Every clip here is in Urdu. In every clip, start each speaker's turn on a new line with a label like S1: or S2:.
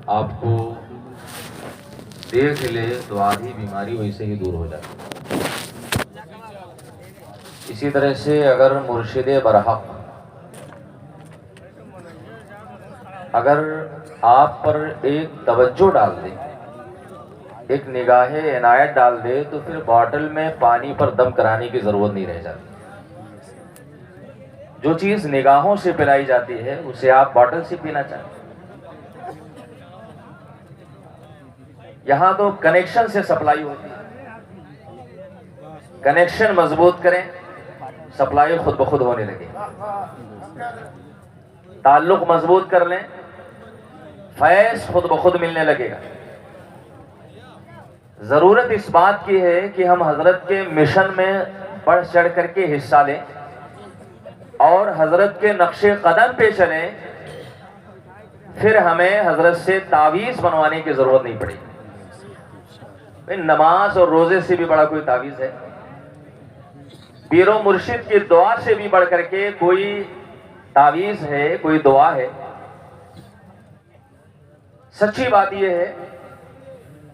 S1: آپ کو دیکھ لے تو آدھی بیماری ویسے ہی دور ہو جاتی. اسی طرح سے اگر مرشد برحق اگر آپ پر ایک توجہ ڈال دے، ایک نگاہ عنایت ڈال دے، تو پھر باٹل میں پانی پر دم کرانے کی ضرورت نہیں رہ جاتی. جو چیز نگاہوں سے پلائی جاتی ہے اسے آپ باٹل سے پینا چاہیں. یہاں تو کنیکشن سے سپلائی ہوتی ہے. کنیکشن مضبوط کریں، سپلائی خود بخود ہونے لگے. تعلق مضبوط کر لیں، فیض خود بخود ملنے لگے گا. ضرورت اس بات کی ہے کہ ہم حضرت کے مشن میں بڑھ چڑھ کر کے حصہ لیں اور حضرت کے نقش قدم پہ چلیں. پھر ہمیں حضرت سے تعویذ بنوانے کی ضرورت نہیں پڑے گی. نماز اور روزے سے بھی بڑا کوئی تعویذ ہے؟ پیر و مرشد کی دعا سے بھی بڑھ کر کے کوئی تعویذ ہے، کوئی دعا ہے؟ سچی بات یہ ہے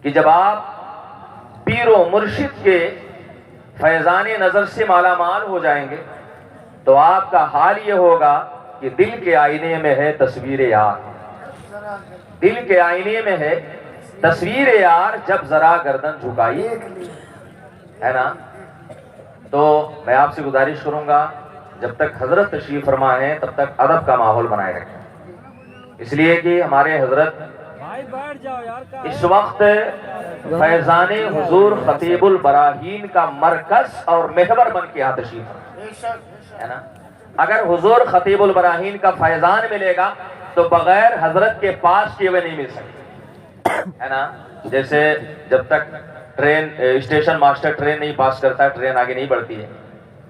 S1: کہ جب آپ پیر و مرشد کے فیضان نظر سے مالا مال ہو جائیں گے تو آپ کا حال یہ ہوگا کہ دل کے آئینے میں ہے تصویر یار. دل کے آئینے میں ہے تصویر یار، جب ذرا گردن جھکائیے ہے نا. تو میں آپ سے گزارش کروں گا جب تک حضرت تشریف فرما ہے تب تک ادب کا ماحول بنائے رکھیں، اس لیے کہ ہمارے حضرت اس وقت فیضان حضور خطیب البراہین کا مرکز اور محور بن کے یہاں تشریف ہے نا. اگر حضور خطیب البراہین کا فیضان ملے گا تو بغیر حضرت کے پاس کیے ہوئے نہیں مل سکتے ہے نا. جیسے جب تک ٹرین اسٹیشن ماسٹر ٹرین نہیں پاس کرتا ٹرین آگے نہیں بڑھتی ہے،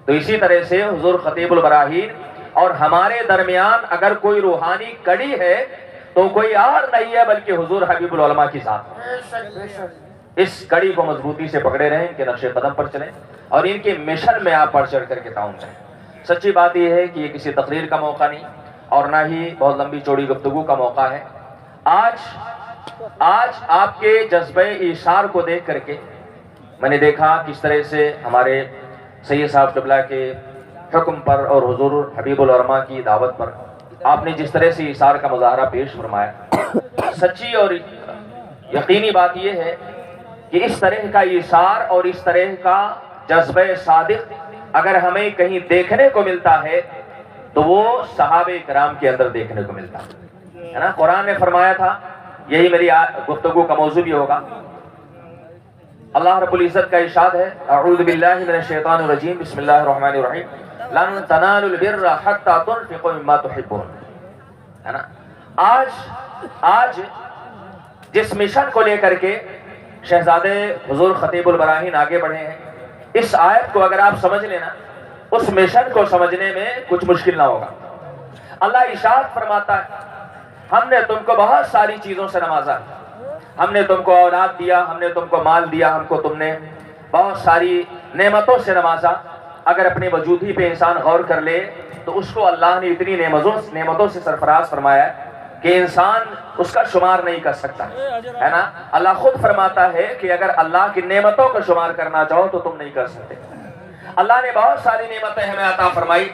S1: تو اسی طرح سے حضور خطیب البراہین اور ہمارے درمیان اگر کوئی روحانی کڑی ہے تو کوئی اور نہیں ہے بلکہ حضور حبیب العلماء کی ذات. اس کڑی کو مضبوطی سے پکڑے رہیں، ان کے نقش قدم پر چلیں اور ان کے مشن میں آپ بڑھ چڑھ کر کے تعاون کریں. سچی بات یہ ہے کہ یہ کسی تقریر کا موقع نہیں اور نہ ہی بہت لمبی چوڑی گفتگو کا موقع ہے. آج آپ کے جذبہ ایثار کو دیکھ کر کے میں نے دیکھا کس طرح سے ہمارے سید صاحب قبلہ کے حکم پر اور حضور حبیب العلماء کی دعوت پر آپ نے جس طرح سے ایثار کا مظاہرہ پیش فرمایا. سچی اور یقینی بات یہ ہے کہ اس طرح کا ایثار اور اس طرح کا جذبہ صادق اگر ہمیں کہیں دیکھنے کو ملتا ہے تو وہ صحابہ کرام کے اندر دیکھنے کو ملتا ہے نا. قرآن نے فرمایا تھا، یہی میری گفتگو کا موضوع بھی ہوگا. اللہ رب العزت کا ارشاد ہے، اعوذ باللہ من الشیطان الرجیم، بسم اللہ الرحمن الرحیم، لن تنالوا البر حتى تنفقوا مما تحبون ہے نا. آج جس مشن کو لے کر کے شہزادے حضور خطیب البراہین آگے بڑھے ہیں، اس آیت کو اگر آپ سمجھ لینا، اس مشن کو سمجھنے میں کچھ مشکل نہ ہوگا. اللہ ارشاد فرماتا ہے، ہم نے تم کو بہت ساری چیزوں سے نوازا، ہم نے تم کو اولاد دیا، ہم نے تم کو مال دیا، ہم کو تم نے بہت ساری نعمتوں سے نوازا. اگر اپنے وجودی پہ انسان غور کر لے تو اس کو اللہ نے اتنی نعمتوں سے سرفراز فرمایا ہے کہ انسان اس کا شمار نہیں کر سکتا ہے نا. اللہ خود فرماتا ہے کہ اگر اللہ کی نعمتوں کا شمار کرنا چاہو تو تم نہیں کر سکتے. اللہ نے بہت ساری نعمتیں ہمیں عطا فرمائی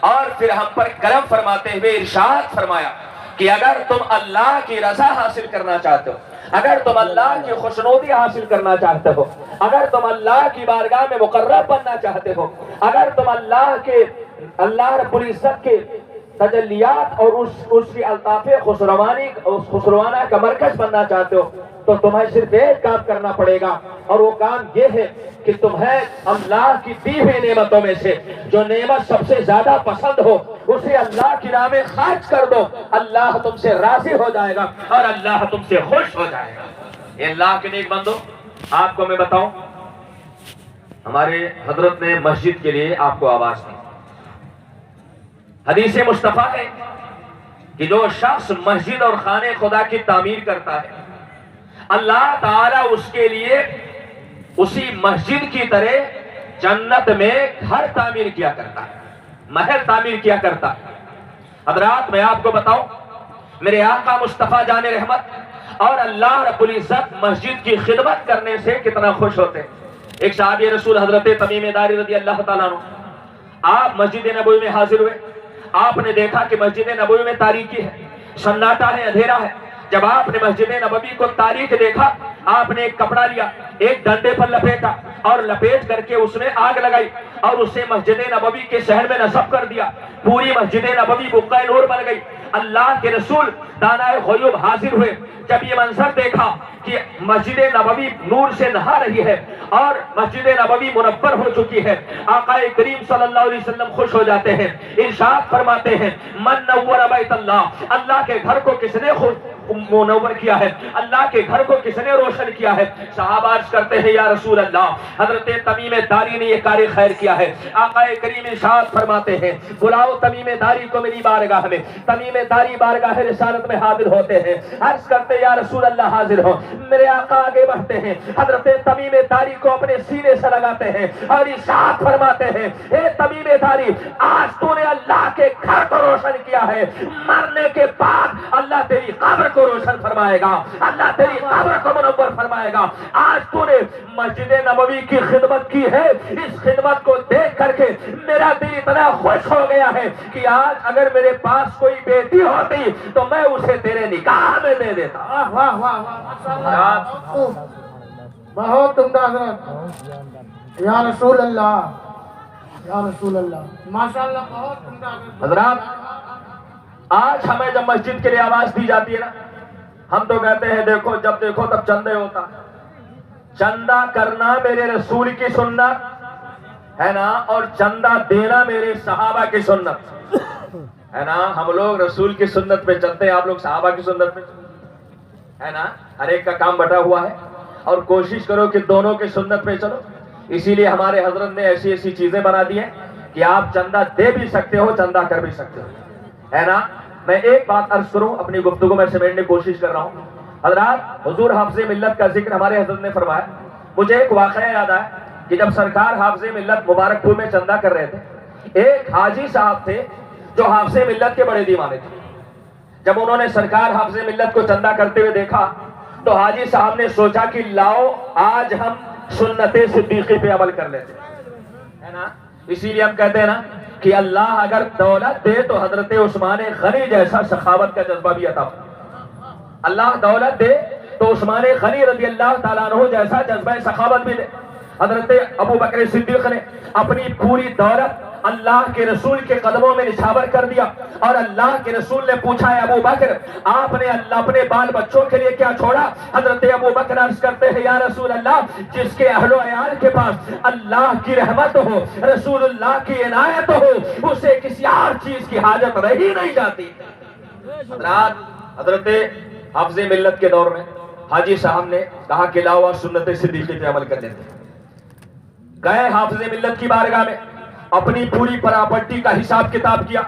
S1: اور پھر ہم پر کرم فرماتے ہوئے ارشاد فرمایا کہ اگر تم اللہ کی رضا حاصل کرنا چاہتے ہو، اگر تم اللہ کی خوشنودی حاصل کرنا چاہتے ہو، اگر تم اللہ کی بارگاہ میں مقرب بننا چاہتے ہو، اگر تم اللہ رب العزت کے تجلیات اور اس کی الطاف خسروانہ کا مرکز بننا چاہتے ہو تو تمہیں صرف ایک کام کرنا پڑے گا، اور وہ کام یہ ہے کہ تمہیں اللہ کی دی ہوئی نعمتوں میں سے جو نعمت سب سے زیادہ پسند ہو اسے اللہ کی راہ میں خرچ کر دو. اللہ تم سے راضی ہو جائے گا اور اللہ تم سے خوش ہو جائے گا. یہ اللہ کے نیک بندو، آپ کو میں بتاؤں، ہمارے حضرت نے مسجد کے لیے آپ کو آواز دی. حدیث مصطفیٰ ہے کہ جو شخص مسجد اور خانے خدا کی تعمیر کرتا ہے اللہ تعالیٰ اس کے لیے اسی مسجد کی طرح جنت میں گھر تعمیر کیا کرتا ہے، محل تعمیر کیا کرتا ہے. حضرات میں آپ کو بتاؤں، میرے آقا مصطفیٰ جان رحمت اور اللہ رب العزت مسجد کی خدمت کرنے سے کتنا خوش ہوتے ہیں۔ ایک صحابی رسول حضرت تمیم داری رضی اللہ تعالیٰ عنہ، آپ مسجد نبوی میں حاضر ہوئے، آپ نے دیکھا کہ مسجد نبوی میں تاریکی ہے، سناٹا ہے، اندھیرا ہے۔ جب آپ نے مسجد نبوی کو تاریک دیکھا، آپ نے ایک کپڑا لیا، ایک ڈنڈے پر لپیٹا اور لپیٹ کر کے اس میں آگ لگائی اور اسے مسجد نبوی کے شہر میں نصب کر دیا۔ پوری مسجد نبوی بقعہ نور بن گئی۔ اللہ کے رسول دانائے غیوب حاضر ہوئے، جب یہ منظر دیکھا کہ مسجد نبوی نور سے نہا رہی ہے اور مسجد نبوی منور ہو چکی ہے، آقا کریم صلی اللہ علیہ وسلم خوش ہو جاتے ہیں، ارشاد فرماتے ہیں من نور بیت اللہ، اللہ کے گھر کو کس نے منور کیا ہے، اللہ کے گھر کو کس نے روشن کیا ہے؟ صحابہ عرض کرتے ہیں یا رسول اللہ، حضرت تمیم داری نے یہ کار خیر کیا ہے۔ آقا کریم ارشاد فرماتے ہیں بلاؤ تمیم داری کو میری بارگاہ میں۔ تمیم داری بارگاہ رسالت میں حاضر ہوتے ہیں، عرض کرتے یا رسول اللہ حاضر ہو۔ میرے آقا آگے بڑھتے ہیں، حضرت تمیم داری کو اپنے سینے سے لگاتے ہیں اور ارشاد فرماتے ہیں اے تمیم داری، آج تو نے اللہ کے گھر کو روشن کیا ہے، مرنے کے بعد اللہ تیری قبر کو روشن فرمائے گا، اللہ تیری قبر کو منور فرمائے گا۔ آج تو نے مسجد نبوی کی خدمت کی ہے، اس خدمت کو دیکھ کر کے میرا دل اتنا خوش ہو گیا ہے کہ آج اگر میرے پاس کوئی بیٹی ہوتی تو میں اسے تیرے نکاح میں دے دیتا۔
S2: واہ واہ واہ، بہت عمدہ حضرت، یا رسول اللہ، یا رسول اللہ، ماشاءاللہ بہت عمدہ
S1: حضرات، آج ہمیں جب مسجد کے لیے آواز دی جاتی ہے نا، ہم تو کہتے ہیں دیکھو جب دیکھو تب چندے ہوتا۔ چندہ کرنا میرے رسول کی سنت ہے نا، اور چندہ دینا میرے صحابہ کی سنت ہے نا۔ ہم لوگ رسول کی سنت پہ چلتے ہیں، آپ لوگ صحابہ کی سنت پہ ہے نا۔ ہر ایک کا کام بٹا ہوا ہے اور کوشش کرو کہ دونوں کی سنت پہ چلو۔ اسی لیے ہمارے حضرت نے ایسی ایسی چیزیں بنا دی ہیں کہ آپ چندہ دے بھی سکتے ہو، چندہ کر بھی سکتے ہو، ہے نا۔ میں ایک بات عرض کروں، اپنی گفتگو میں سمیٹنے کی کوشش کر رہا ہوں۔ حضرات، حضور حافظ ملت کا ذکر ہمارے حضرت نے فرمایا۔ مجھے ایک واقعہ یاد آیا کہ جب سرکار حافظ ملت مبارک پور میں چندہ کر رہے تھے، ایک حاجی صاحب تھے جو حافظ ملت کے بڑے دیوانے تھے۔ جب انہوں نے سرکار حافظ ملت کو چندہ کرتے ہوئے دیکھا تو حاجی صاحب نے سوچا کہ لاؤ آج ہم سنت صدیقی پہ عمل کر لیتے ہیں نا۔ اسی لیے ہم کہتے ہیں نا کہ اللہ اگر دولت دے تو حضرت عثمان غنی جیسا سخاوت کا جذبہ بھی عطا فرمائے۔ اللہ دولت دے تو عثمان غنی رضی اللہ تعالیٰ عنہ جیسا جذبہ سخاوت بھی دے۔ حضرت ابو بکر صدیق نے اپنی پوری دولت اللہ کے رسول کے قدموں میں نچھاور کر دیا، اور اللہ کے رسول نے پوچھا ہے ابو بکر آپ نے اللہ اپنے بال بچوں کے لیے کیا چھوڑا؟ حضرت ابو بکر عرض کرتے ہیں یا رسول اللہ، جس کے اہل و عیال کے پاس اللہ کی رحمت ہو، رسول اللہ کی عنایت ہو، اسے کسی اور چیز کی حاجت رہی نہیں جاتی۔ حضرت حافظ ملت کے دور میں حاجی صاحب نے کہا کہ لاؤ سنت صدیقی پہ عمل کر لیتے ہیں۔ گئے حافظ ملت کی بارگاہ میں، اپنی پوری پراپرٹی کا حساب کتاب کیا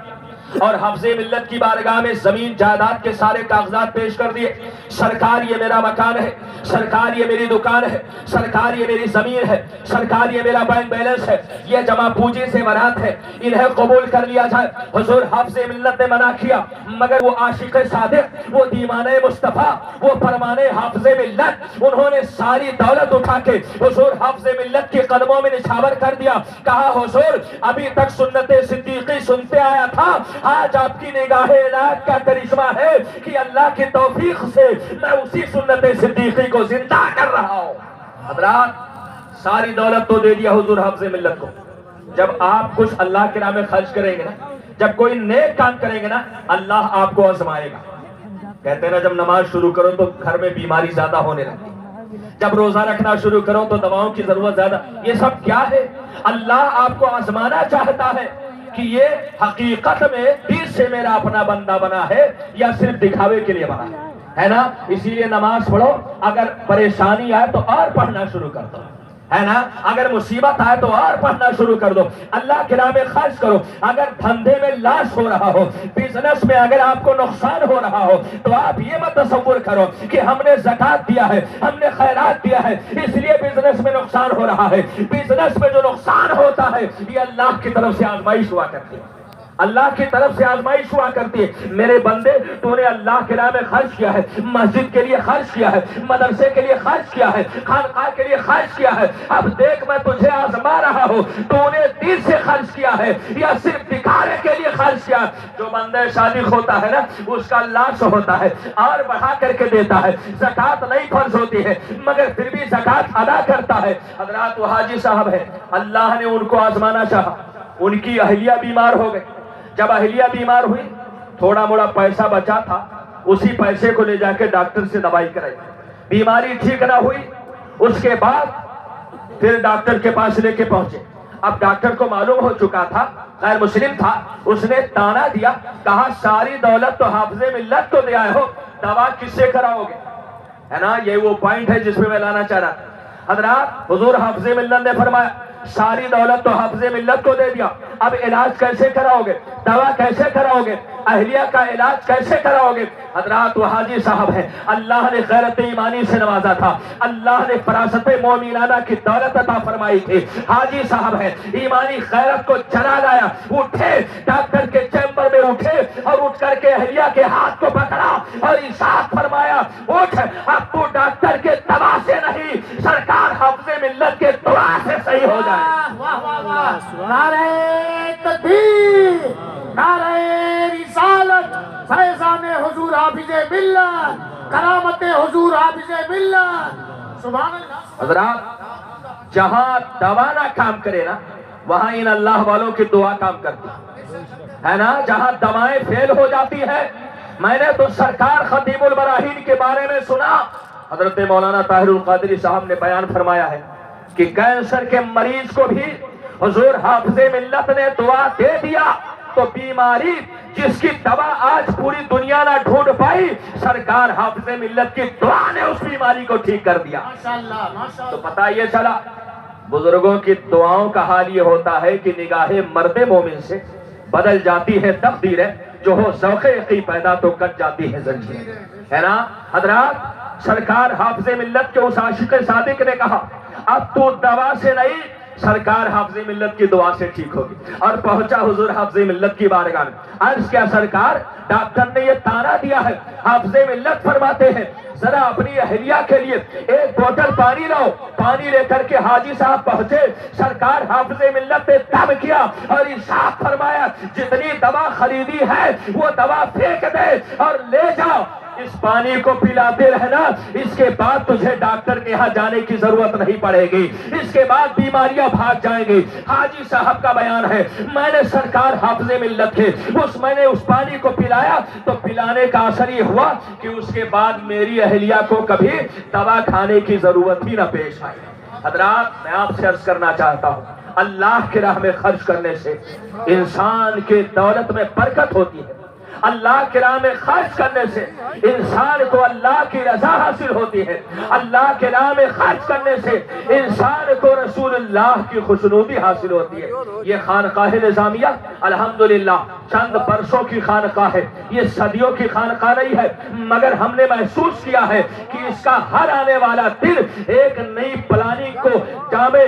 S1: اور حافظ ملت کی بارگاہ میں زمین جائیداد کے سارے کاغذات پیش کر دیے۔ سرکار یہ میرا مکان ہے، سرکار یہ میری دکان ہے، سرکار یہ میری زمین ہے، سرکار یہ میرا بینک بیلنس ہے، یہ جمع پوجی سے برات ہے، انہیں قبول کر لیا جائے۔ حضور حافظ ملت نے منع کیا، مگر وہ عاشق صادق، وہ دیوانہ مصطفیٰ، وہ فرمانے حافظ ملت، انہوں نے ساری دولت اٹھا کے حضور حافظ ملت کے قدموں میں نچھاور کر دیا۔ کہا حضور ابھی تک سنت صدیقی سنتے آیا تھا، آج آپ کی نگاہ عنایت کا کرشمہ ہے کہ اللہ کی توفیق سے میں اسی سنت صدیقی کو زندہ کر رہا ہوں۔ حضرات، ساری دولت تو دے دیا حضور حافظ ملت کو۔ جب آپ کچھ اللہ کے راہ میں خرچ کریں گے نا، جب کوئی نیک کام کریں گے نا، اللہ آپ کو آزمائے گا۔ کہتے ہیں نا جب نماز شروع کرو تو گھر میں بیماری زیادہ ہونے لگتی، جب روزہ رکھنا شروع کرو تو دواؤں کی ضرورت زیادہ۔ یہ سب کیا ہے؟ اللہ آپ کو آزمانا چاہتا ہے کہ یہ حقیقت میں دل سے میرا اپنا بندہ بنا ہے یا صرف دکھاوے کے لیے بنا ہے نا۔ اسی لیے نماز پڑھو، اگر پریشانی آئے تو اور پڑھنا شروع کر دو، ہے نا۔ اگر مصیبت آئے تو اور پڑھنا شروع کر دو، اللہ کے راہ میں خرچ کرو۔ اگر دھندے میں لاس ہو رہا ہو، بزنس میں اگر آپ کو نقصان ہو رہا ہو، تو آپ یہ مت تصور کرو کہ ہم نے زکوٰۃ دیا ہے، ہم نے خیرات دیا ہے، اس لیے بزنس میں نقصان ہو رہا ہے۔ بزنس میں جو نقصان ہوتا ہے یہ اللہ کی طرف سے آزمائش ہوا کرتی ہے۔ اللہ کی طرف سے آزمائش ہوا کرتی ہے. میرے بندے تو نے اللہ کے راہ میں خرچ کیا ہے, مسجد کے لیے خرچ کیا ہے, مدرسے کے لیے خرچ کیا ہے, خانقاہ کے لیے خرچ کیا ہے. اب دیکھ میں تجھے آزما رہا ہوں, تو نے دل سے خرچ کیا ہے یا صرف دکھانے کے لیے خرچ کیا ہے. جو بندہ صادق ہوتا ہے نا, اس کا لاش ہوتا ہے اور بڑھا کر کے دیتا ہے. زکات نہیں فرض ہوتی ہے مگر پھر بھی زکات ادا کرتا ہے. حضرات وہ حاجی صاحب ہے, اللہ نے ان کو آزمانا چاہا. ان کی اہلیہ بیمار ہو گئی. جب اہلیہ بیمار ہوئی, تھوڑا موڑا پیسہ بچا تھا, اسی پیسے کو لے جا کے ڈاکٹر سے دوائی کرائی. بیماری ٹھیک نہ ہوئی, اس کے بعد پھر ڈاکٹر کے پاس لے کے پہنچے. اب ڈاکٹر کو معلوم ہو چکا تھا, غیر مسلم تھا, اس نے تانا دیا, کہا ساری دولت تو حافظ ملت کو دے آئے ہو, دوا کس سے کراؤ گے؟ ہے نا, یہ وہ پوائنٹ ہے جس میں میں لانا چاہ رہا تھا. حضرات حضور حافظ ملت نے فرمایا ساری دولت تو حافظ ملت کو دے دیا, اب علاج کیسے کراؤ گے؟ دوا کیسے کراؤ گے؟ اہلیہ کا علاج کیسے کراؤ گے؟ حضرات وہ حاجی صاحب ہیں, اللہ نے غیرت ایمانی سے نوازا تھا, اللہ نے فراست مومنانہ کی دولت عطا فرمائی تھی. حاجی صاحب ہیں, ایمانی غیرت کو جلا لایا. اٹھے, ڈاکٹر کے چیمبر میں اٹھے اور اٹھ کر کے اہلیہ کے ہاتھ کو پکڑا اور ارشاد فرمایا, اٹھ, اب تو ڈاکٹر کے دوا سے نہیں, سرکار حافظ ملت کے دعا سے صحیح ہو جائے.
S2: واہ واہ واہ, نعرہ تکبیر, نعرہ رسالت, فیضان حضور حافظ ملت, کرامت حضور حافظ ملت. سبحان اللہ.
S1: حضرات جہاں دوا نہ کام کرے نا, وہاں ان اللہ والوں کی دعا کام کرتی ہے نا. جہاں دوائیں فیل ہو جاتی ہے, میں نے تو سرکار خطیب البراہین کے بارے میں سنا, حضرت مولانا طاہر القادری صاحب نے بیان فرمایا ہے کہ کینسر کے مریض کو بھی حضور حافظ ملت نے دعا دے دیا, تو بیماری جس کی دوا آج پوری دنیا نہ ڈھونڈ پائی, سرکار حافظ ملت کی دعا نے اس بیماری کو ٹھیک کر دیا.
S2: ماشاءاللہ ماشاءاللہ.
S1: تو پتہ یہ چلا بزرگوں کی دعاؤں کا حال یہ ہوتا ہے کہ نگاہ مرد مومن سے بدل جاتی ہے تقدیریں, جو ہو ذوق یقین پیدا تو کٹ جاتی ہے زنجیریں. ہے نا حضرات, سرکار حافظ ملت کے اس عاشق صادق نے کہا اب تو دوا سے نہیں, سرکار حافظ ملت کی دعا سے ٹھیک ہوگی. اور پہنچا حضور حافظ ملت کی بارگاہ میں, عرض کیا سرکار ڈاکٹر نے یہ تانا دیا ہے. حافظ ملت فرماتے ہیں ذرا اپنی اہلیہ کے لیے ایک بوتل پانی لاؤ. پانی لے کر کے حاجی صاحب پہنچے, سرکار حافظ ملت نے دم کیا اور ارشاد فرمایا جتنی دوا خریدی ہے وہ دوا پھینک دے اور لے جاؤ, اس پانی کو پلاتے رہنا, اس کے بعد تجھے ڈاکٹر کے یہاں جانے کی ضرورت نہیں پڑے گی, اس کے بعد بیماریاں بھاگ جائیں گی. حاجی صاحب کا بیان ہے, میں نے سرکار حافظ ملت کے میں نے اس پانی کو پلایا تو پلانے کا اثر یہ ہوا کہ اس کے بعد میری اہلیہ کو کبھی دوا کھانے کی ضرورت ہی نہ پیش آئی. حضرات میں آپ سے عرض کرنا چاہتا ہوں, اللہ کی راہ میں خرچ کرنے سے انسان کے دولت میں برکت ہوتی ہے. اللہ کی راہ میں خرچ کرنے سے انسان کو اللہ کی رضا حاصل ہوتی ہے. اللہ کی راہ میں خرچ کرنے سے انسان کو رسول اللہ کی خوشنودی حاصل ہوتی ہے. یہ خانقاہ نظامیہ الحمدللہ چند برسوں کی خانقاہ ہے, یہ صدیوں کی خانقاہ نہیں ہے, مگر ہم نے محسوس کیا ہے کہ اس کا ہر آنے والا دن ایک نئی پلاننگ کو جامع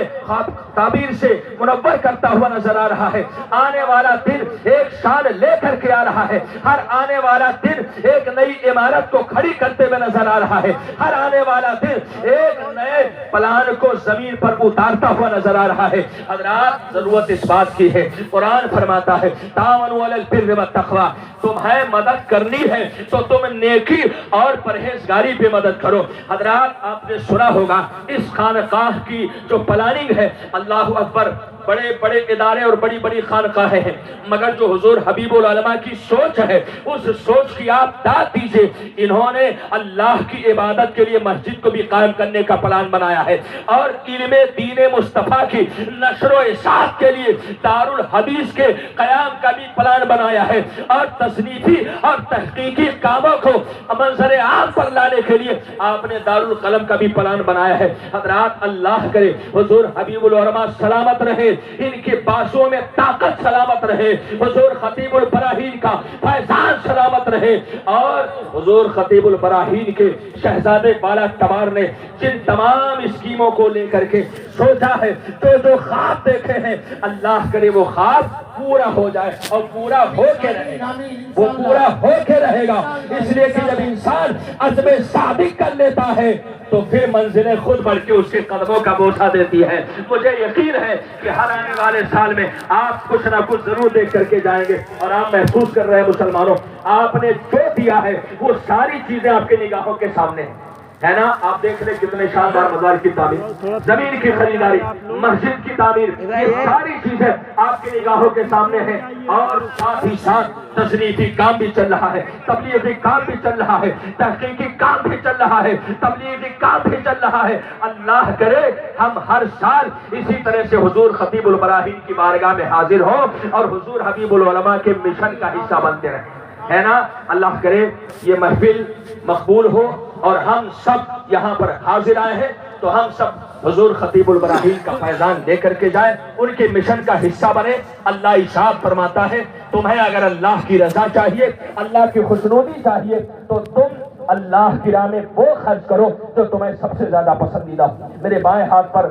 S1: تعبیر سے منور کرتا ہوا نظر آ رہا ہے. آنے والا دن ایک شان لے کر کے آ رہا ہے, ہر آنے والا دن ایک نئی عمارت کو کھڑی کرتے ہوئے نظر آ رہا ہے, ہر آنے والا دن ایک نئے پلان کو زمین پر اتارتا ہوا نظر آ رہا ہے. حضرات ضرورت اس بات کی ہے, قرآن فرماتا ہے تعاونوا علی البر والتقوی, تمہیں مدد کرنی ہے تو تم نیکی اور پرہیزگاری پہ مدد کرو. حضرات آپ نے سنا ہوگا اس خانقاہ کی جو پلاننگ ہے, اللہ اکبر, بڑے بڑے ادارے اور بڑی بڑی خانقاہیں ہیں, مگر جو حضور حبیب العلماء کی سوچ ہے اس سوچ کی آپ داد دیجئے. انہوں نے اللہ کی عبادت کے لیے مسجد کو بھی قائم کرنے کا پلان بنایا ہے, اور علم دین مصطفیٰ کی نشر و اشاعت کے لیے دارالحدیث کے قیام کا بھی پلان بنایا ہے, اور تصنیفی اور تحقیقی کاموں کو منظر عام پر لانے کے لیے آپ نے دارالقلم کا بھی پلان بنایا ہے. حضرات اللہ کرے حضور حبیب العلماء سلامت رہے, ان کے بازوں میں طاقت سلامت رہے، حضور خطیب البراہین کا فیضان سلامت رہے، اور حضور خطیب البراہین کے شہزادے بالا تبار نے جن تمام اسکیموں کو لے کر کے سوچا ہے، جو خواب دیکھے ہیں، اللہ کرے وہ خواب پورا ہو جائے اور پورا ہو کے رہے گا، وہ پورا ہو کے رہے گا۔ اس لیے کہ جب انسان عزم صادق کر لیتا ہے تو پھر منزلیں خود بڑھ کے اس کے قدموں کا بوسہ دیتی ہے۔ مجھے یقین ہے کہ ہر آنے والے سال میں آپ کچھ نہ کچھ ضرور دیکھ کر کے جائیں گے، اور آپ محسوس کر رہے ہیں مسلمانوں، آپ نے جو دیا ہے وہ ساری چیزیں آپ کے نگاہوں کے سامنے ہیں، ہے نا؟ آپ دیکھ لیں کتنے شاندار مزار کی تعمیر، زمین کی خریداری، مسجد کی تعمیر، یہ ساری چیزیں آپ کے نگاہوں کے سامنے ہیں، اور ساتھ ہی ساتھ تصنیفی کام بھی چل رہا ہے، تبلیغی کام بھی چل رہا ہے، تحقیقی کام بھی چل رہا ہے، تبلیغی کام بھی چل رہا ہے۔ اللہ کرے ہم ہر سال اسی طرح سے حضور خطیب البراہین کی بارگاہ میں حاضر ہوں اور حضور حبیب العلماء کے مشن کا حصہ بنتے رہیں، ہے نا؟ اللہ کرے یہ محفل مقبول ہو اور ہم سب یہاں پر حاضر آئے ہیں تو ہم سب حضور خطیب البراہین کا فیضان لے کر کے جائیں، ان کے مشن کا حصہ بنے۔ اللہ ارشاد فرماتا ہے تمہیں اگر اللہ کی رضا چاہیے، اللہ کی خوشنودی چاہیے، تو تم اللہ کی راہ میں وہ خرچ کرو جو تمہیں سب سے زیادہ پسندیدہ ہو۔ میرے بائیں ہاتھ پر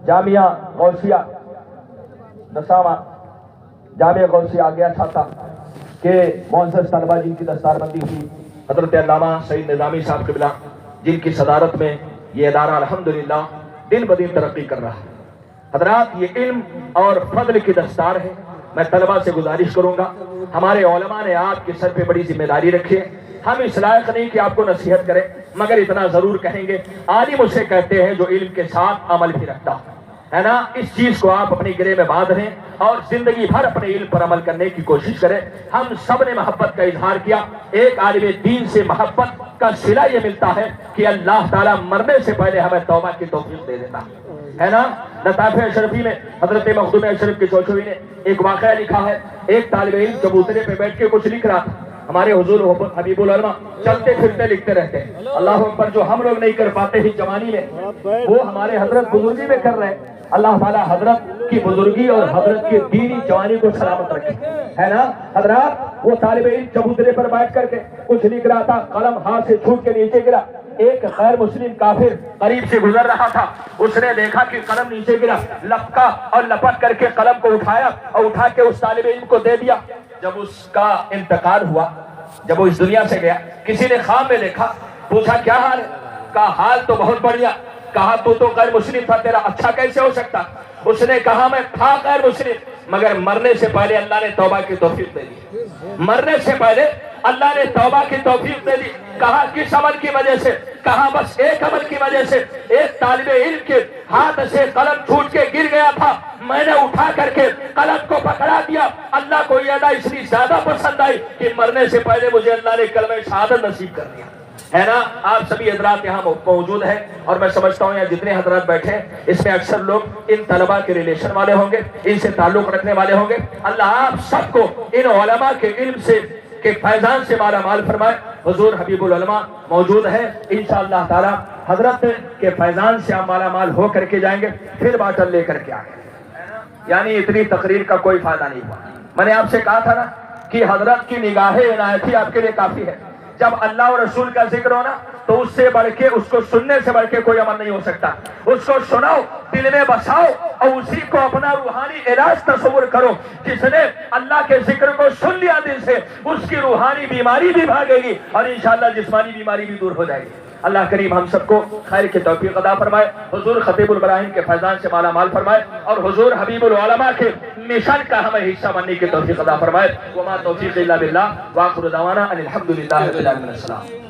S1: جامعہ غوثیہ نسامہ جامعہ غوثیہ آ گیا تھا کہ معزز طلبہ جن کی دستار بندی ہوئی، حضرت علامہ سید نظامی صاحب قبلہ جن کی صدارت میں یہ ادارہ الحمدللہ دن بدن ترقی کر رہا ہے۔ حضرات یہ علم اور فضل کی دستار ہے۔ میں طلبہ سے گزارش کروں گا، ہمارے علماء نے آپ کے سر پہ بڑی ذمہ داری رکھی ہے۔ ہم اس لائق نہیں کہ آپ کو نصیحت کریں، مگر اتنا ضرور کہیں گے، عالم اسے کہتے ہیں جو علم کے ساتھ عمل بھی رکھتا ہے نا؟ اس چیز کو آپ اپنی گرے میں باندھ لیں اور زندگی بھر اپنے علم پر عمل کرنے کی کوشش کریں۔ ہم سب نے محبت کا اظہار کیا۔ ایک عالم دین سے محبت کا صلہ یہ ملتا ہے کہ اللہ تعالیٰ مرنے سے پہلے ہمیں توبہ کی توفیق دے دیتا ہے نا؟ لطائف اشرفی میں حضرت مخدوم اشرف کے چوچوی نے ایک واقعہ لکھا ہے، ایک طالب علم چبوترے پہ بیٹھ کے کچھ لکھ رہا تھا۔ ہمارے حضور حبیب العلماء چلتے پھرتے لکھتے رہتے ہیں، اللہ اکبر، جو ہم لوگ نہیں کر پاتے ہی جوانی میں، وہ ہمارے حضرت بزرگی میں کر رہے ہیں۔ اللہ تعالیٰ حضرت کی بزرگی اور حضرت کی دینی جوانی کو سلامت رکھے، ہے نا؟ حضرات وہ طالب علم چبوترے پر بیٹھ کر کے کچھ لکھ رہا تھا، قلم ہاتھ سے چھوٹ کے نیچے گرا۔ ایک غیر مسلم کافر قریب سے گزر رہا تھا، اس نے دیکھا کہ قلم نیچے گرا، لپکا اور لپٹ کر کے قلم کو اٹھایا اور اٹھا کے اس طالب علم کو دے دیا۔ جب اس کا انتقال ہوا، جب وہ اس دنیا سے گیا، کسی نے خواب میں دیکھا، پوچھا کیا حال ہے؟ کہا حال تو بہت بڑھیا۔ کہا تو غیر مسلم تھا، تیرا اچھا کیسے ہو سکتا؟ اس نے کہا میں تھا غیر مسلم، مگر مرنے سے پہلے اللہ نے توبہ کی توفیق دے دی۔ مرنے سے پہلے اللہ نے توبہ کی توفیق دے دی۔ کہا کس عمل کی وجہ سے؟ کہا بس ایک عمل کی وجہ سے، ایک طالب علم کے ہاتھ سے قلم چھوٹ کے گر گیا تھا، میں نے اٹھا کر کے قلم کو پکڑا دیا۔ اللہ کو یہ ادا اس لیے زیادہ پسند آئی کہ مرنے سے پہلے مجھے اللہ نے کلمہ شہادت نصیب کر دیا، ہے نا؟ آپ سبھی حضرات یہاں موجود ہیں، اور میں سمجھتا ہوں یہاں جتنے حضرات بیٹھے ہیں اس میں اکثر لوگ ان طلباء کے ریلیشن والے ہوں گے، ان سے تعلق رکھنے والے ہوں گے۔ اللہ آپ سب کو ان علماء کے علم سے کے فیضان سے مالا مال فرمائے۔ حضور حبیب العلماء موجود ہے، انشاءاللہ تعالی حضرت کے فیضان سے ہم مالا مال ہو کر کے جائیں گے، پھر باٹل لے کر کے آئیں گے۔ یعنی اتنی تقریر کا کوئی فائدہ نہیں ہوا۔ میں نے آپ سے کہا تھا نا کہ حضرت کی نگاہ عنایتی آپ کے لیے کافی ہے۔ جب اللہ اور رسول کا ذکر ہونا تو اس سے بڑھ کے، اس کو سننے سے بڑھ کے کوئی عمل نہیں ہو سکتا۔ اس کو سناؤ، دل میں بساؤ اور اسی کو اپنا روحانی علاج تصور کرو۔ جس نے اللہ کے ذکر کو سن لیا دل سے، اس کی روحانی بیماری بھی بھاگے گی اور انشاءاللہ جسمانی بیماری بھی دور ہو جائے گی۔ اللہ کریم ہم سب کو خیر کی توفیق عطا فرمائے، حضور خطیب البراہیم کے فیضان سے مالا مال فرمائے، اور حضور حبیب العلماء کے مشن کا ہمیں حصہ بننے کی توفیق عطا فرمائے۔ وما توفیق الا باللہ، وآخر دعوانا ان الحمد للہ رب العالمین۔ السلام۔